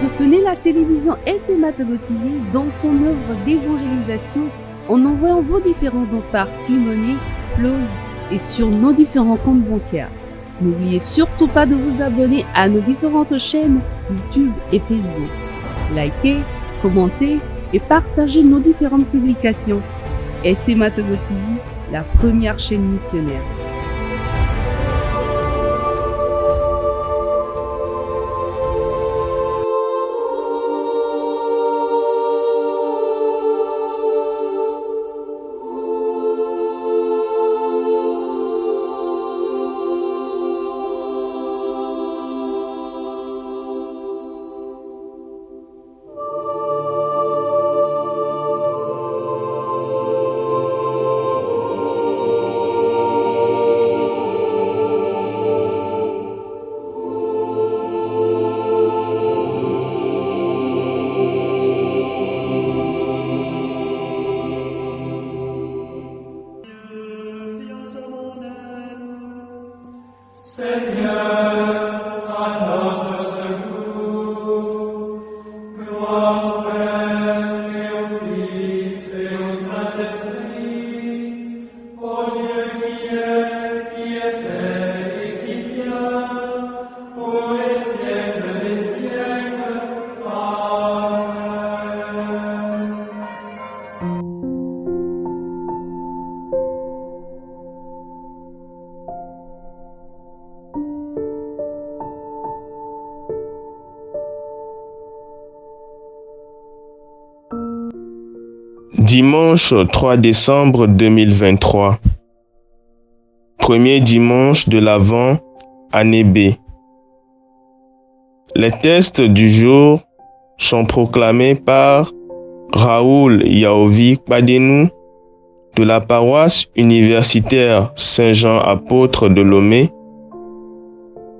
Soutenez la télévision SMA-TV dans son œuvre d'évangélisation en envoyant vos différents dons par T-Money, Flows et sur nos différents comptes bancaires. N'oubliez surtout pas de vous abonner à nos différentes chaînes YouTube et Facebook. Likez, commentez et partagez nos différentes publications. SMA-TV, la première chaîne missionnaire. Dimanche 3 décembre 2023. Premier dimanche de l'Avent, année B. Les textes du jour sont proclamés par Raoul Yaovi Padenou de la paroisse universitaire Saint-Jean Apôtre de Lomé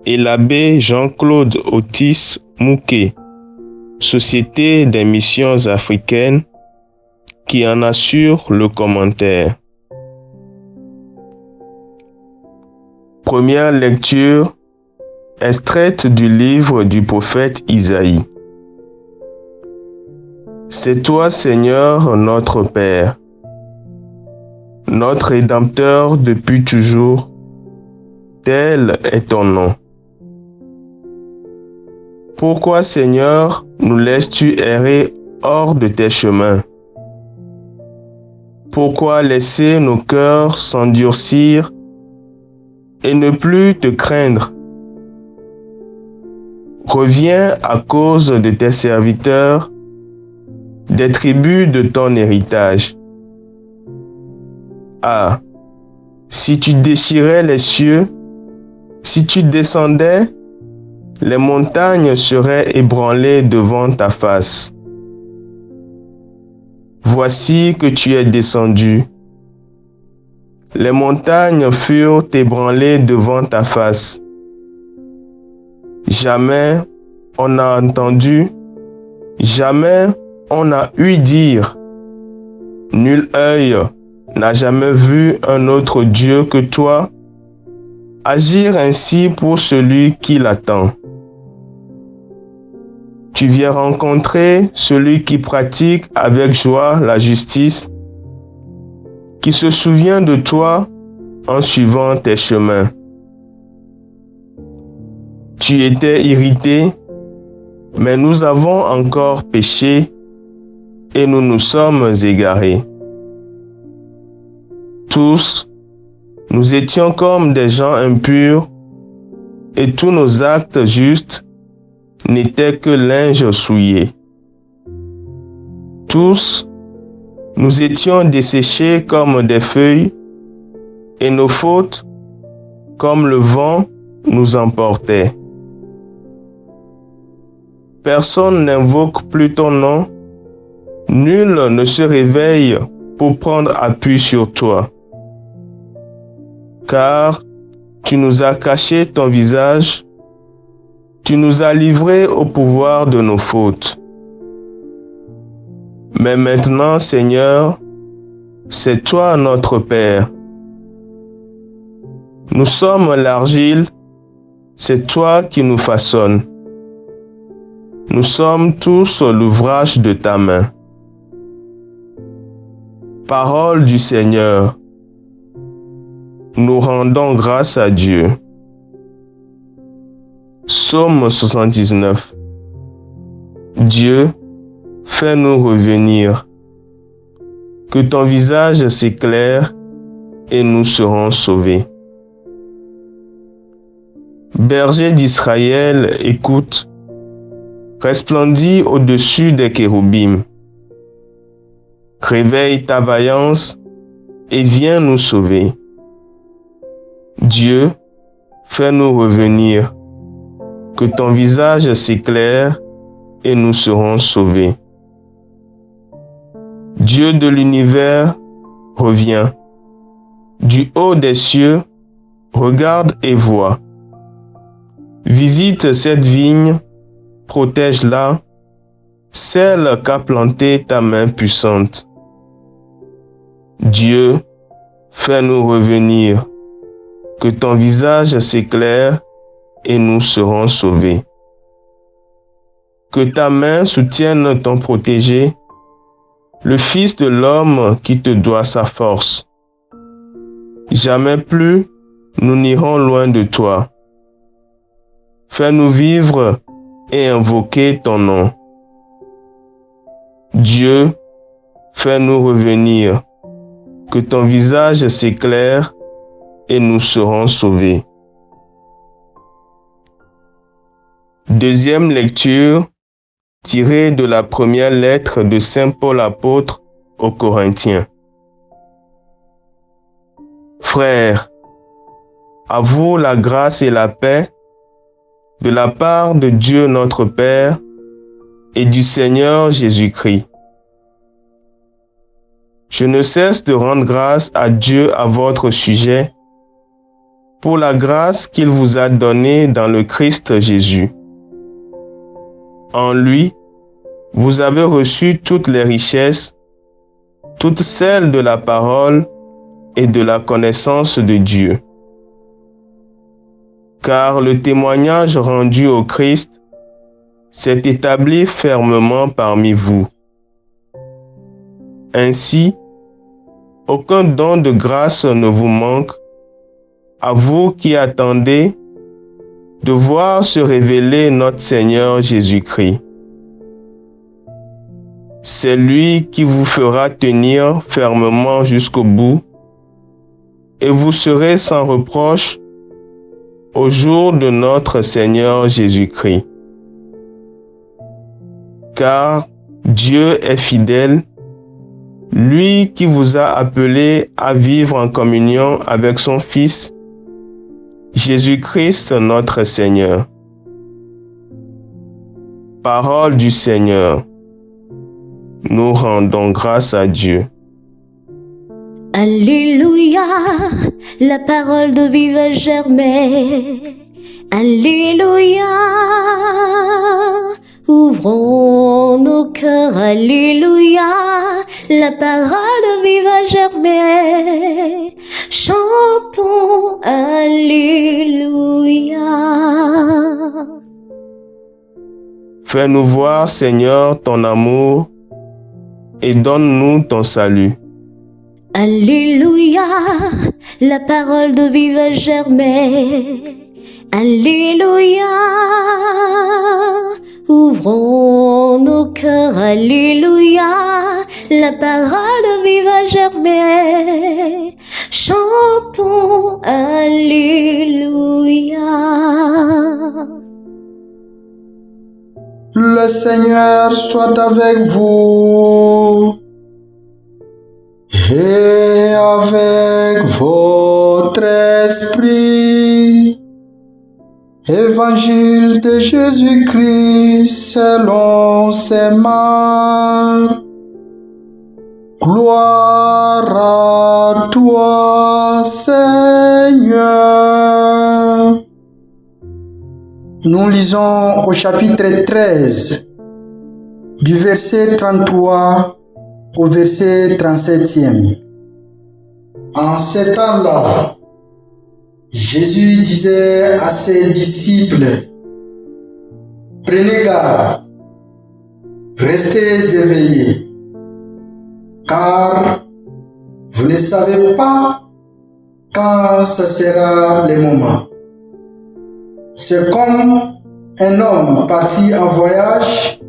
et l'abbé Jean-Claude Otis Mouquet, Société des missions africaines, qui en assure le commentaire. Première lecture, extraite du livre du prophète Isaïe. C'est toi, Seigneur, notre Père, notre Rédempteur depuis toujours, tel est ton nom. Pourquoi, Seigneur, nous laisses-tu errer hors de tes chemins? Pourquoi laisser nos cœurs s'endurcir et ne plus te craindre? Reviens à cause de tes serviteurs, des tribus de ton héritage. Ah, si tu déchirais les cieux, si tu descendais, les montagnes seraient ébranlées devant ta face. Voici que tu es descendu. Les montagnes furent ébranlées devant ta face. Jamais on n'a entendu, jamais on n'a ouï dire. Nul œil n'a jamais vu un autre Dieu que toi agir ainsi pour celui qui l'attend. Tu viens rencontrer celui qui pratique avec joie la justice, qui se souvient de toi en suivant tes chemins. Tu étais irrité, mais nous avons encore péché et nous nous sommes égarés. Tous, nous étions comme des gens impurs et tous nos actes justes n'étaient que linge souillé. Tous, nous étions desséchés comme des feuilles, et nos fautes, comme le vent, nous emportaient. Personne n'invoque plus ton nom, nul ne se réveille pour prendre appui sur toi. Car tu nous as caché ton visage, tu nous as livrés au pouvoir de nos fautes. Mais maintenant, Seigneur, c'est toi notre Père. Nous sommes l'argile, c'est toi qui nous façonnes. Nous sommes tous l'ouvrage de ta main. Parole du Seigneur. Nous rendons grâce à Dieu. Psaume 79. Dieu, fais-nous revenir. Que ton visage s'éclaire et nous serons sauvés. Berger d'Israël, écoute. Resplendis au-dessus des chérubins. Réveille ta vaillance et viens nous sauver. Dieu, fais-nous revenir. Que ton visage s'éclaire et nous serons sauvés. Dieu de l'univers, reviens. Du haut des cieux, regarde et vois. Visite cette vigne, protège-la, celle qu'a plantée ta main puissante. Dieu, fais-nous revenir. Que ton visage s'éclaire et nous serons sauvés. Que ta main soutienne ton protégé, le Fils de l'homme qui te doit sa force. Jamais plus nous n'irons loin de toi. Fais-nous vivre et invoquer ton nom. Dieu, fais-nous revenir. Que ton visage s'éclaire et nous serons sauvés. Deuxième lecture, tirée de la première lettre de Saint Paul apôtre aux Corinthiens. Frères, à vous la grâce et la paix de la part de Dieu notre Père et du Seigneur Jésus-Christ. Je ne cesse de rendre grâce à Dieu à votre sujet pour la grâce qu'il vous a donnée dans le Christ Jésus. En lui, vous avez reçu toutes les richesses, toutes celles de la parole et de la connaissance de Dieu. Car le témoignage rendu au Christ s'est établi fermement parmi vous. Ainsi, aucun don de grâce ne vous manque, à vous qui attendez de voir se révéler notre Seigneur Jésus-Christ. C'est lui qui vous fera tenir fermement jusqu'au bout, et vous serez sans reproche au jour de notre Seigneur Jésus-Christ. Car Dieu est fidèle, lui qui vous a appelé à vivre en communion avec son Fils, Jésus-Christ notre Seigneur. Parole du Seigneur. Nous rendons grâce à Dieu. Alléluia, la parole de vie va germer. Alléluia, ouvrons nos cœurs. Alléluia, la parole de vie va germer. Chantons Alléluia. Fais-nous voir, Seigneur, ton amour et donne-nous ton salut. Alléluia, la parole de vie va germer. Alléluia, ouvrons nos cœurs. Alléluia, la parole de vie va germer. Chantons Alléluia. Le Seigneur soit avec vous et avec votre esprit. Évangile de Jésus-Christ selon ses marques. Gloire à toi, Seigneur. Nous lisons au chapitre 13, du verset 33 au verset 37e. En ces temps-là, Jésus disait à ses disciples: Prenez garde Restez éveillés, car vous ne savez pas quand ce sera le moment. C'est comme un homme parti en voyage,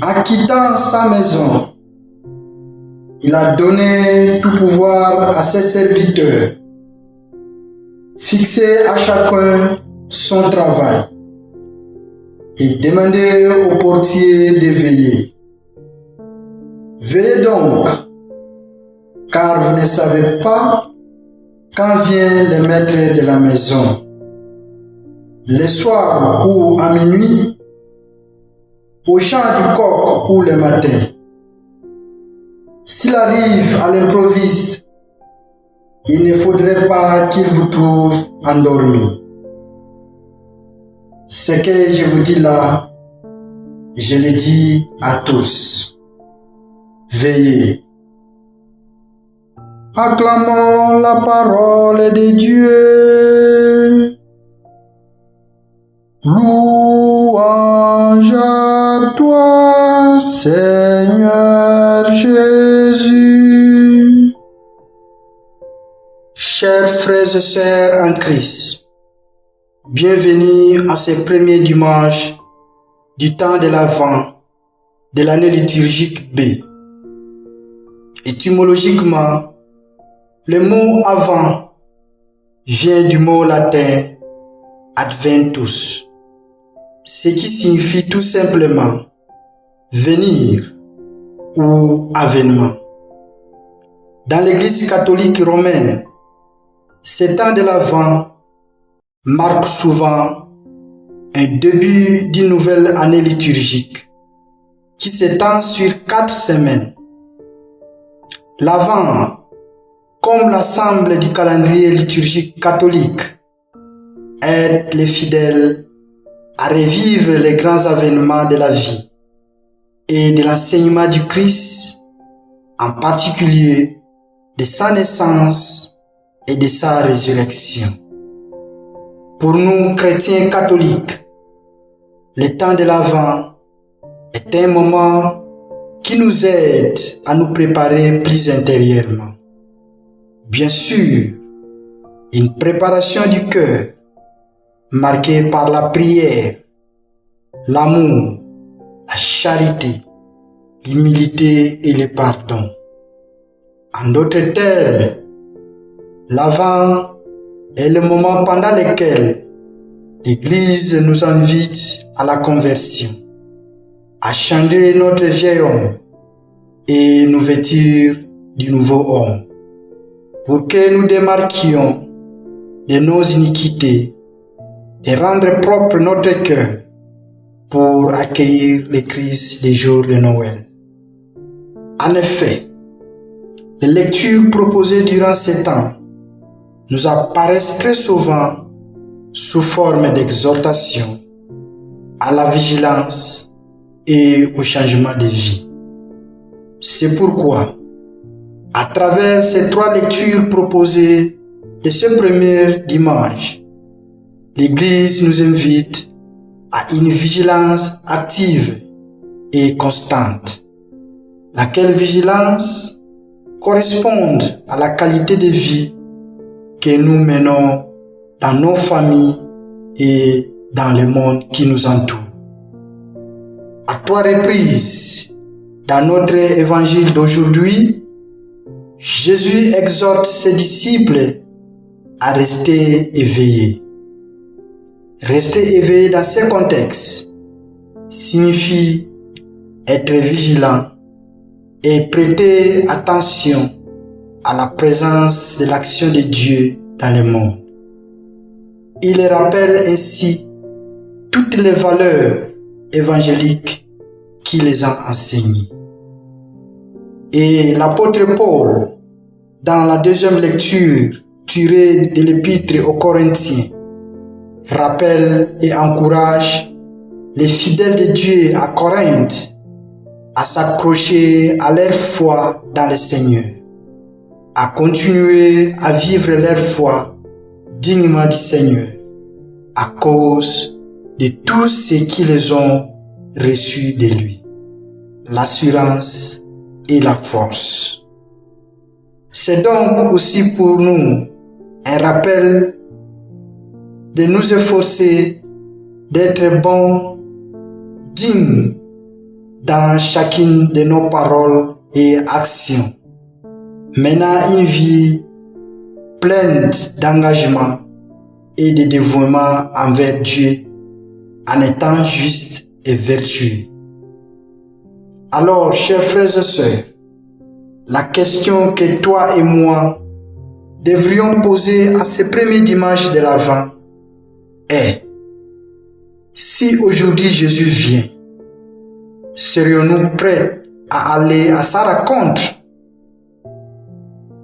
en quittant sa maison. Il a donné tout pouvoir à ses serviteurs, fixé à chacun son travail et demandé au portier de veiller. Veillez donc, car vous ne savez pas quand vient le maître de la maison, le soir ou à minuit, au chant du coq ou le matin. S'il arrive à l'improviste, il ne faudrait pas qu'il vous trouve endormi. Ce que je vous dis là, je le dis à tous. Veillez. Acclamons la parole de Dieu. Louange à toi, Seigneur Jésus. Chers frères et sœurs en Christ, bienvenue à ce premier dimanche du temps de l'Avent de l'année liturgique B. Étymologiquement, le mot avant vient du mot latin adventus, ce qui signifie tout simplement venir ou avènement. Dans l'Église catholique romaine, ce temps de l'Avent marque souvent un début d'une nouvelle année liturgique qui s'étend sur 4 semaines. L'Avent, comme l'ensemble du calendrier liturgique catholique, aide les fidèles à revivre les grands événements de la vie et de l'enseignement du Christ, en particulier de sa naissance et de sa résurrection. Pour nous, chrétiens catholiques, le temps de l'Avent est un moment qui nous aide à nous préparer plus intérieurement. Bien sûr, une préparation du cœur marquée par la prière, l'amour, la charité, l'humilité et le pardon. En d'autres termes, l'Avent est le moment pendant lequel l'Église nous invite à la conversion, à changer notre vieil homme et nous vêtir du nouveau homme, pour que nous démarquions de nos iniquités et rendre propre notre cœur pour accueillir le Christ des jours de Noël. En effet, les lectures proposées durant ces temps nous apparaissent très souvent sous forme d'exhortation à la vigilance et au changement de vie. C'est pourquoi, à travers ces 3 lectures proposées de ce premier dimanche, l'Église nous invite à une vigilance active et constante, laquelle vigilance corresponde à la qualité de vie que nous menons dans nos familles et dans le monde qui nous entoure. À 3 reprises, dans notre évangile d'aujourd'hui, Jésus exhorte ses disciples à rester éveillés. Rester éveillé dans ce contexte signifie être vigilant et prêter attention à la présence de l'action de Dieu dans le monde. Il rappelle ainsi toutes les valeurs évangéliques qui les ont enseignées. Et l'apôtre Paul, dans la deuxième lecture tirée de l'épître aux Corinthiens, rappelle et encourage les fidèles de Dieu à Corinthe à s'accrocher à leur foi dans le Seigneur, à continuer à vivre leur foi dignement du Seigneur à cause de tout ce qu'ils ont reçu de lui. l'assurance et la force. C'est donc aussi pour nous un rappel de nous efforcer d'être bons, dignes dans chacune de nos paroles et actions, menant une vie pleine d'engagement et de dévouement envers Dieu en étant juste et vertueux. Alors, chers frères et sœurs, la question que toi et moi devrions poser à ce premier dimanche de l'Avent est: si aujourd'hui Jésus vient, serions-nous prêts à aller à sa rencontre?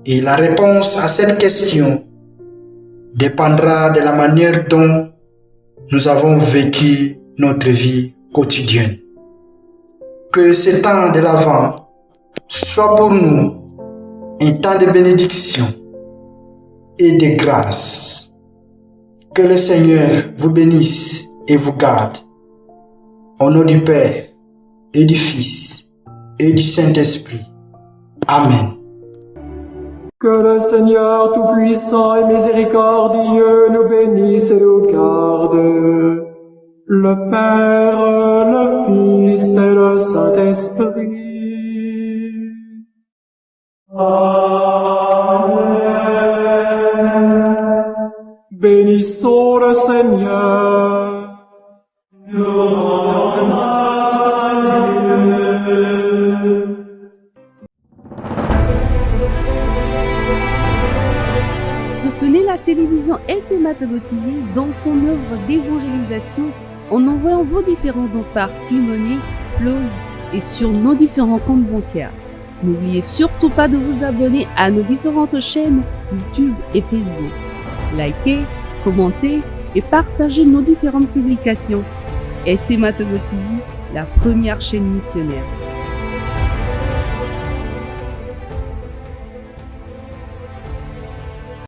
Et la réponse à cette question dépendra de la manière dont nous avons vécu notre vie quotidienne. Que ce temps de l'Avent soit pour nous un temps de bénédiction et de grâce. Que le Seigneur vous bénisse et vous garde. Au nom du Père et du Fils et du Saint-Esprit. Amen. Que le Seigneur Tout-Puissant et Miséricordieux nous bénisse et nous garde. Le Père, le Fils et le Saint-Esprit. Amen. Bénissons le Seigneur. Nous rendons grâce à Dieu. Soutenez la télévision SMA TV dans son œuvre d'évangélisation en envoyant vos différents dons par T-Money, Flows et sur nos différents comptes bancaires. N'oubliez surtout pas de vous abonner à nos différentes chaînes YouTube et Facebook. Likez, commentez et partagez nos différentes publications. SMA TV, la première chaîne missionnaire.